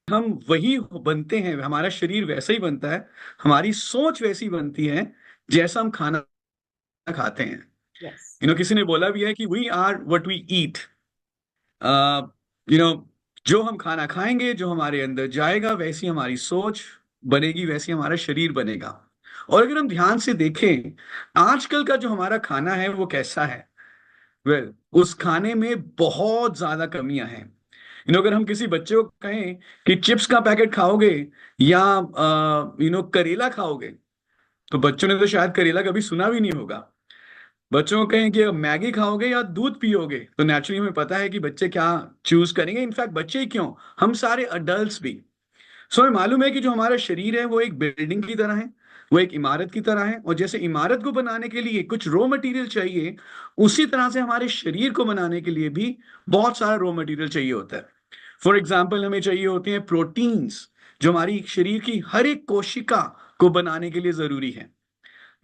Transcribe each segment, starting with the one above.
हम वही बनते हैं, हमारा शरीर वैसा ही बनता है, हमारी सोच वैसी बनती है जैसा हम खाना खाते हैं। यस। किसी ने बोला भी है कि we are what we eat. You know जो हम खाना खाएंगे, जो हमारे अंदर जाएगा, वैसी हमारी सोच बनेगी, वैसी हमारा शरीर बनेगा। और अगर हम ध्यान से देखें, आजकल का जो हमारा खाना है वो कैसा है? उस खाने में बहुत ज्यादा कमियां हैं। अगर हम किसी बच्चे को कहें कि चिप्स का पैकेट खाओगे या करेला खाओगे, तो बच्चों ने तो शायद करेला कभी सुना भी नहीं होगा। बच्चों को कहें कि मैगी खाओगे या दूध पियोगे, तो नेचुरली हमें पता है कि बच्चे क्या चूज करेंगे। इनफैक्ट बच्चे ही क्यों, हम सारे अडल्ट्स भी। सो हमें मालूम है कि जो हमारा शरीर है वो एक बिल्डिंग की तरह है, वो एक इमारत की तरह है। और जैसे इमारत को बनाने के लिए कुछ रॉ मटेरियल चाहिए, उसी तरह से हमारे शरीर को बनाने के लिए भी बहुत सारा रॉ मटेरियल चाहिए होता है। फॉर एग्जाम्पल, हमें चाहिए होते हैं प्रोटीन्स, जो हमारी शरीर की हर एक कोशिका को बनाने के लिए जरूरी है।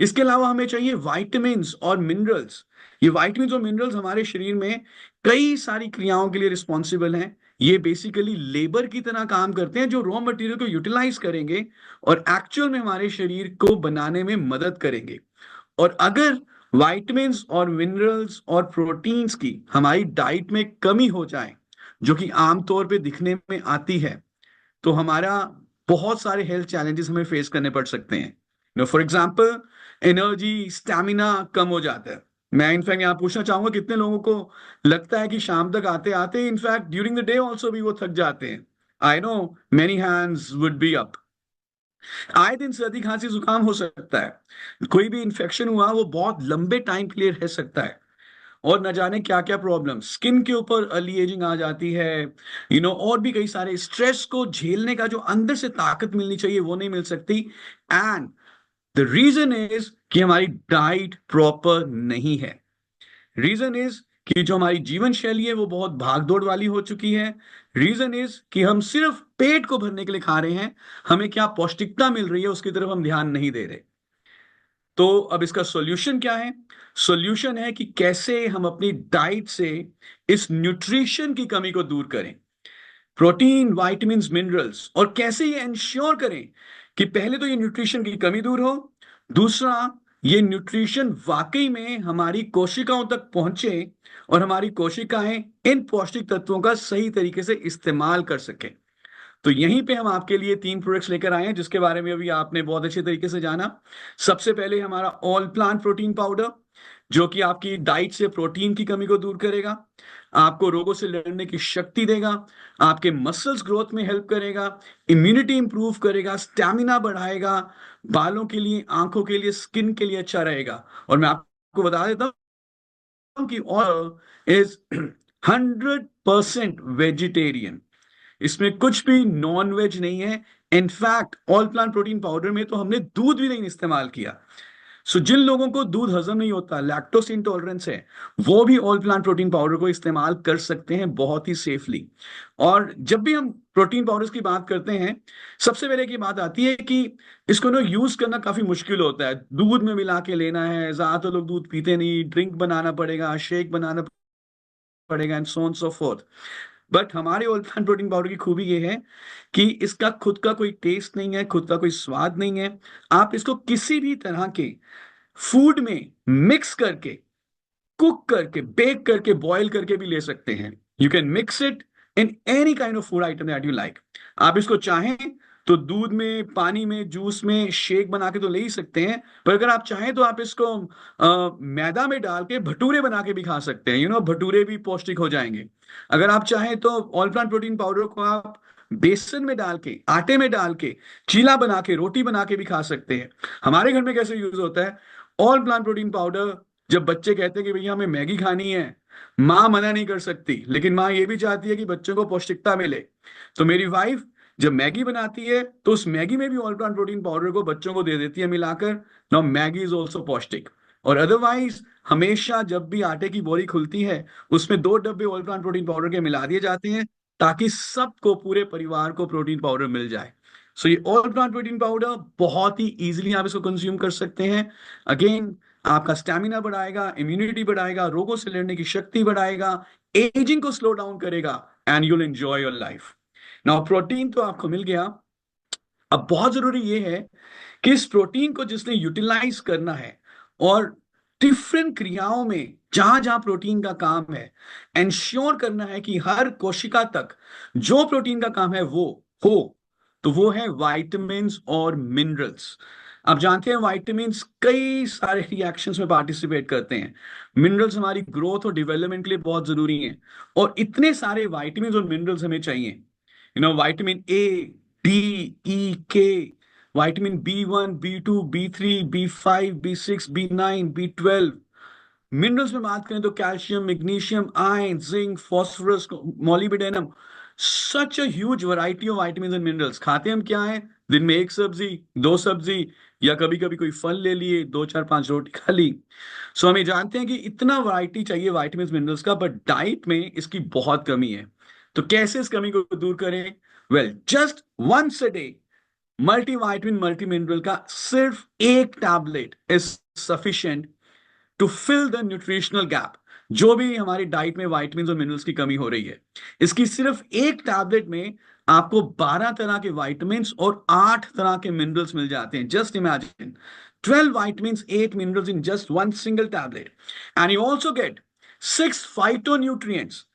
इसके अलावा हमें चाहिए वाइटामिन्स और मिनरल्स। ये वाइटामिन्स और मिनरल्स हमारे शरीर में कई सारी क्रियाओं के लिए रिस्पॉन्सिबल हैं। ये बेसिकली लेबर की तरह काम करते हैं, जो रॉ मटेरियल को यूटिलाइज करेंगे और एक्चुअल में हमारे शरीर को बनाने में मदद करेंगे। और अगर वाइटामिन्स और मिनरल्स और प्रोटीन्स की हमारी डाइट में कमी हो जाए, जो कि आमतौर पे दिखने में आती है, तो हमारा बहुत सारे हेल्थ चैलेंजेस हमें फेस करने पड़ सकते हैं। फॉर एग्जाम्पल, एनर्जी, स्टैमिना कम हो जाता है। मैं इनफैक्ट यहाँ पूछना चाहूंगा, कितने लोगों को लगता है कि शाम तक आते आते, in fact during the day also भी वो थक जाते हैं? I know many hands would be up. आए दिन सर्दी खांसी जुकाम हो सकता है, कोई भी इंफेक्शन हुआ वो बहुत लंबे टाइम के लिए रह सकता है। और न जाने क्या क्या प्रॉब्लम, स्किन के ऊपर अर्ली एजिंग आ जाती है। और भी कई सारे स्ट्रेस को झेलने का जो अंदर से ताकत मिलनी चाहिए वो नहीं मिल सकती। एंड द रीजन इज कि हमारी डाइट प्रॉपर नहीं है। रीजन इज कि जो हमारी जीवन शैली है वो बहुत भागदौड़ वाली हो चुकी है। रीजन इज कि हम सिर्फ पेट को भरने के लिए खा रहे हैं, हमें क्या पौष्टिकता मिल रही है उसकी तरफ हम ध्यान नहीं दे रहे। तो अब इसका सॉल्यूशन क्या है? सॉल्यूशन है कि कैसे हम अपनी डाइट से इस न्यूट्रिशन की कमी को दूर करें, प्रोटीन, विटामिन्स, मिनरल्स, और कैसे ये इंश्योर करें कि पहले तो ये न्यूट्रिशन की कमी दूर हो, दूसरा ये न्यूट्रिशन वाकई में हमारी कोशिकाओं तक पहुंचे और हमारी कोशिकाएं इन पौष्टिक तत्वों का सही तरीके से इस्तेमाल कर सके। तो यहीं पे हम आपके लिए 3 प्रोडक्ट्स लेकर आए हैं, जिसके बारे में अभी आपने बहुत अच्छे तरीके से जाना। सबसे पहले हमारा ऑल प्लांट प्रोटीन पाउडर, जो कि आपकी डाइट से प्रोटीन की कमी को दूर करेगा, आपको रोगों से लड़ने की शक्ति देगा, आपके मसल्स ग्रोथ में हेल्प करेगा, इम्यूनिटी इंप्रूव करेगा, स्टैमिना बढ़ाएगा, बालों के लिए, आंखों के लिए, स्किन के लिए अच्छा रहेगा। और मैं आपको बता देता हूँ कि ऑयल इज 100% वेजिटेरियन। इसमें कुछ भी नॉन वेज नहीं है। In fact all plant protein powder में तो हमने दूध भी नहीं इस्तेमाल किया। सो जिन लोगों को दूध हजम नहीं होता, लैक्टोस इंटॉलरेंस है, वो भी ऑल प्लांट प्रोटीन पाउडर को इस्तेमाल कर सकते हैं बहुत ही सेफली। और जब भी हम प्रोटीन पाउडर्स की बात करते हैं, सबसे पहले की बात आती है कि इसको ना यूज करना काफी मुश्किल होता है। दूध में मिला के लेना है, ज्यादातर लोग दूध पीते नहीं, ड्रिंक बनाना पड़ेगा, शेक बनाना पड़ेगा, and so on so fourth. But हमारे ऑल प्लांट प्रोटीन पाउडर की खूबी ये है कि इसका खुद का कोई टेस्ट नहीं है, खुद का कोई स्वाद नहीं है। आप इसको किसी भी तरह के फूड में मिक्स करके, कुक करके, बेक करके, बॉईल करके भी ले सकते हैं। You can mix it in any kind of food item that you like. आप इसको चाहें तो दूध में, पानी में, जूस में, शेक बना के तो ले ही सकते हैं। पर अगर आप चाहें तो आप इसको मैदा में डाल के भटूरे बना के भी खा सकते हैं। भटूरे भी पौष्टिक हो जाएंगे। अगर आप चाहें तो ऑल प्लांट प्रोटीन पाउडर को आप बेसन में डाल के, आटे में डाल के, चीला बना के, रोटी बना के भी खा सकते हैं। हमारे घर में कैसे यूज होता है? ऑल प्लांट प्रोटीन पाउडर, जब बच्चे कहते हैं कि भैया हमें मैगी खानी है, माँ मना नहीं कर सकती, लेकिन माँ ये भी चाहती है कि बच्चों को पौष्टिकता मिले। तो मेरी वाइफ जब मैगी बनाती है तो उस मैगी में भी ऑल प्लांट प्रोटीन पाउडर को बच्चों को दे देती है मिलाकर। नाउ मैगी इज ऑल्सो पौष्टिक। और अदरवाइज हमेशा जब भी आटे की बोरी खुलती है, उसमें 2 डब्बे ऑल प्लांट प्रोटीन पाउडर के मिला दिए जाते हैं, ताकि सबको, पूरे परिवार को प्रोटीन पाउडर मिल जाए। सो ये ऑल प्लांट प्रोटीन पाउडर बहुत ही इजीली आप इसको कंज्यूम कर सकते हैं। अगेन, आपका स्टैमिना बढ़ाएगा, इम्यूनिटी बढ़ाएगा, रोगों से लड़ने की शक्ति बढ़ाएगा, एजिंग को स्लो डाउन करेगा, and you'll enjoy your life. Now protein तो आपको मिल गया। अब बहुत जरूरी ये है कि इस प्रोटीन को जिसने यूटिलाइज करना है और डिफरेंट क्रियाओं में जहां जहां प्रोटीन का काम है, इंश्योर करना है कि हर कोशिका तक जो प्रोटीन का काम है वो हो, तो वो है वाइटामिन्स और मिनरल्स। आप जानते हैं वाइटामिन्स कई सारे रिएक्शंस में पार्टिसिपेट करते हैं, मिनरल्स हमारी ग्रोथ और डेवलपमेंट के लिए बहुत जरूरी हैं, और इतने सारे वाइटामिन्स और मिनरल्स हमें चाहिए। Vitamin A, D, E, K, vitamin B 1, B 2, B 3, B 5, B 6, B 9, B 12। Minerals में बात करें तो calcium, magnesium, iron, zinc, phosphorus, molybdenum, such a huge variety of vitamins and minerals. खाते हम क्या है? दिन में एक सब्जी, दो सब्जी, या कभी कभी कोई फल ले लिए, दो चार पांच रोटी खा ली। सो हमें जानते हैं कि इतना वैरायटी चाहिए विटामिन्स मिनरल्स का, बट डाइट में इसकी बहुत कमी है। तो कैसे इस कमी को दूर करें? Well, just once a day multivitamin multi mineral का सिर्फ एक tablet is sufficient to fill the nutritional gap. जो भी हमारी डाइट में विटामिन और मिनरल्स की कमी हो रही है, इसकी सिर्फ एक टैबलेट में आपको 12 तरह के विटामिन और 8 तरह के मिनरल्स मिल जाते हैं। Just imagine 12 vitamins, 8 minerals in just one single tablet. And you also get 6 phytonutrients,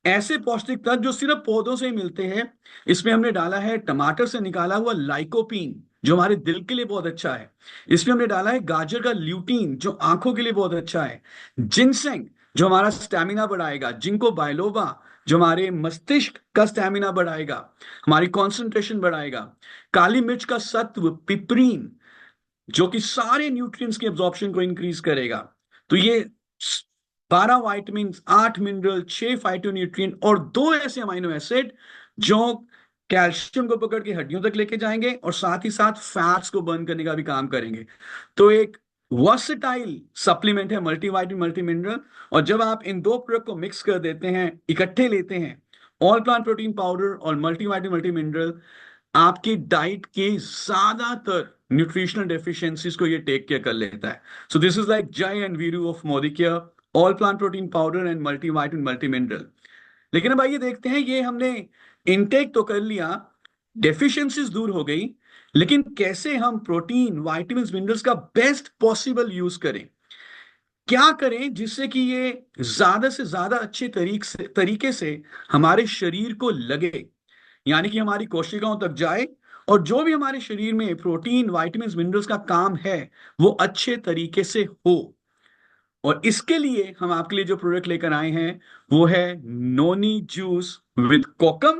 ऐसे पौष्टिक तत्व जो सिर्फ पौधों से ही मिलते हैं। इसमें हमने डाला है टमाटर से निकाला हुआ लाइकोपीन, जो हमारे दिल के लिए बहुत अच्छा है। इसमें हमने डाला है गाजर का ल्यूटीन, जो आंखों के लिए बहुत अच्छा है। जिनसेंग, जो हमारा स्टैमिना बढ़ाएगा। जिंको बायलोबा, जो हमारे मस्तिष्क का स्टैमिना बढ़ाएगा, हमारी कॉन्सेंट्रेशन बढ़ाएगा। काली मिर्च का सत्व पिपरीन, जो कि सारे न्यूट्रिएंट्स के एब्जॉर्प्शन को इंक्रीज करेगा। तो ये 12 विटामिन, 8 मिनरल, 6 फाइटोन्यूट्रिएंट और दो ऐसे अमीनो एसिड जो कैल्शियम को पकड़ के हड्डियों तक लेके जाएंगे और साथ ही साथ फैट्स को बर्न करने का भी काम करेंगे। तो एक वर्सेटाइल सप्लीमेंट है मल्टीविटामिन मल्टी मिनरल। और जब आप इन दो प्रोडक्ट को मिक्स कर देते हैं, इकट्ठे लेते हैं, ऑल प्लांट प्रोटीन पाउडर और मल्टीविटामिन मल्टी मिनरल, आपकी डाइट के ज्यादातर न्यूट्रिशनल डेफिशिएंसीज को ये टेक केयर कर लेता है। सो दिस इज लाइक जय and Veeru of Modi care, all plant protein powder and multivitamin multi mineral. लेकिन अब आइए देखते हैं, ये हमने इनटेक तो कर लिया, डेफिशिएंसीज दूर हो गई, लेकिन कैसे हम प्रोटीन, विटामिन, मिनरल्स का बेस्ट पॉसिबल यूज करें? क्या करें जिससे कि ये ज्यादा से ज्यादा अच्छे तरीके से हमारे शरीर को लगे, यानी कि हमारी कोशिकाओं तक जाए, और जो भी हमारे शरीर में प्रोटीन, विटामिन, मिनरल्स का काम है वो अच्छे तरीके से हो। और इसके लिए हम आपके लिए जो प्रोडक्ट लेकर आए हैं वो है noni juice with kokum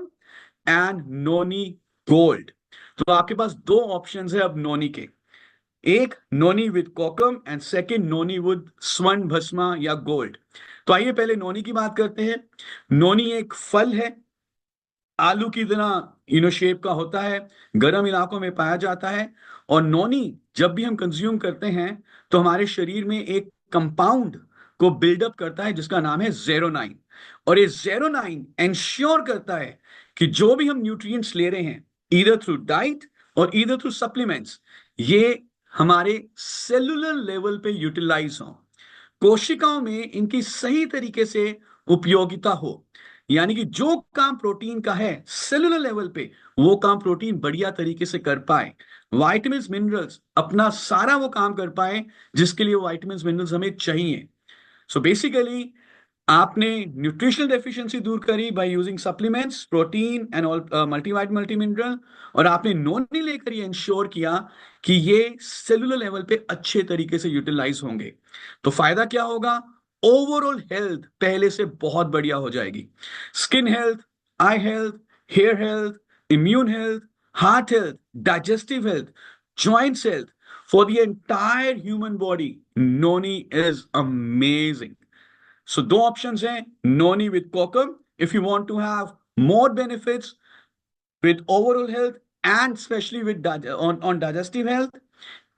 and noni gold. तो आपके पास दो ऑप्शंस है अब नोनी के, एक noni with kokum and second noni with स्वर्ण भस्मा या गोल्ड। तो आइए पहले नोनी की बात करते हैं। नोनी एक फल है, आलू की तरह शेप का होता है, गर्म इलाकों में पाया जाता है। और नोनी जब भी हम कंज्यूम करते हैं तो हमारे शरीर में एक कंपाउंड को बिल्डअप करता है जिसका नाम है ज़ेरोनाइन। और ये ज़ेरोनाइन इंश्योर करता है कि जो भी हम न्यूट्रिएंट्स ले रहे हैं, ईदर थ्रू डाइट और ईदर थ्रू सप्लीमेंट्स, ये हमारे सेलुलर लेवल पे यूटिलाइज हो, कोशिकाओं में इनकी सही तरीके से उपयोगिता हो। यानी कि जो काम प्रोटीन का है सेलुलर लेवल पे, वो काम प्रोटीन बढ़िया तरीके से कर पाए, विटामिन मिनरल्स अपना सारा वो काम कर पाए जिसके लिए विटामिन मिनरल्स हमें चाहिए। सो बेसिकली आपने न्यूट्रिशनल डेफिशिएंसी दूर करी by using supplements, protein and all multivit multi mineral, और आपने नोनी लेकर ये इंश्योर किया कि ये सेलुलर लेवल पे अच्छे तरीके से यूटिलाइज होंगे। तो फायदा क्या होगा? ओवरऑल हेल्थ पहले से बहुत बढ़िया हो जाएगी। Skin health, eye health, hair health, immune health, heart health, digestive health, joints health, for the entire human body noni is amazing. So दो options हैं, noni with kokum if you want to have more benefits with overall health and especially with on digestive health,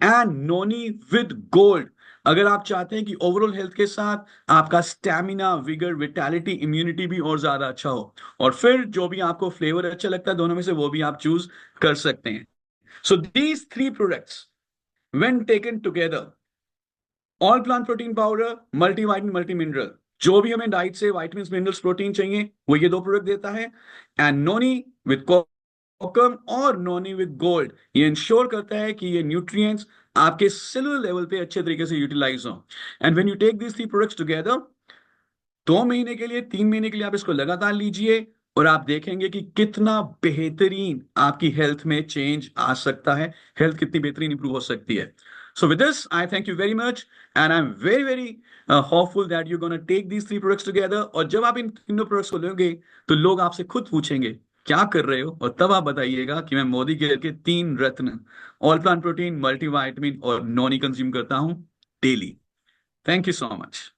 and noni with gold अगर आप चाहते हैं कि overall health के साथ आपका स्टैमिना, विगर, विटालिटी, इम्यूनिटी भी और ज्यादा अच्छा हो। और फिर जो भी आपको फ्लेवर अच्छा लगता है दोनों में से वो भी आप चूज कर सकते हैं। So these three products when taken together, all plant protein powder, multivitamin, multi mineral, जो भी हमें डाइट से वाइटमिन मिनरल्स प्रोटीन चाहिए वो ये दो प्रोडक्ट देता है। एंड नोनी विद कोकम और नोनी विद गोल्ड ये इंश्योर करता है कि ये न्यूट्रिएंट्स आपके सेलुलर लेवल पे अच्छे तरीके से यूटिलाइज हो। And when you take these three products together, 2 महीने के लिए, 3 महीने के लिए आप इसको लगातार लीजिए और आप देखेंगे कि कितना बेहतरीन आपकी हेल्थ में चेंज आ सकता है, हेल्थ कितनी बेहतरीन इंप्रूव हो सकती है। So with this I thank you very much and I am very very hopeful that you gonna take these three products together. और जब आप इन तीनों प्रोडक्ट्स को लोगे तो लोग आपसे खुद पूछेंगे क्या कर रहे हो, और तब आप बताइएगा कि मैं मोदी केयर के 3 रत्न ऑल प्लांट प्रोटीन, मल्टीविटामिन और नॉनी कंज्यूम करता हूं daily. Thank you so much.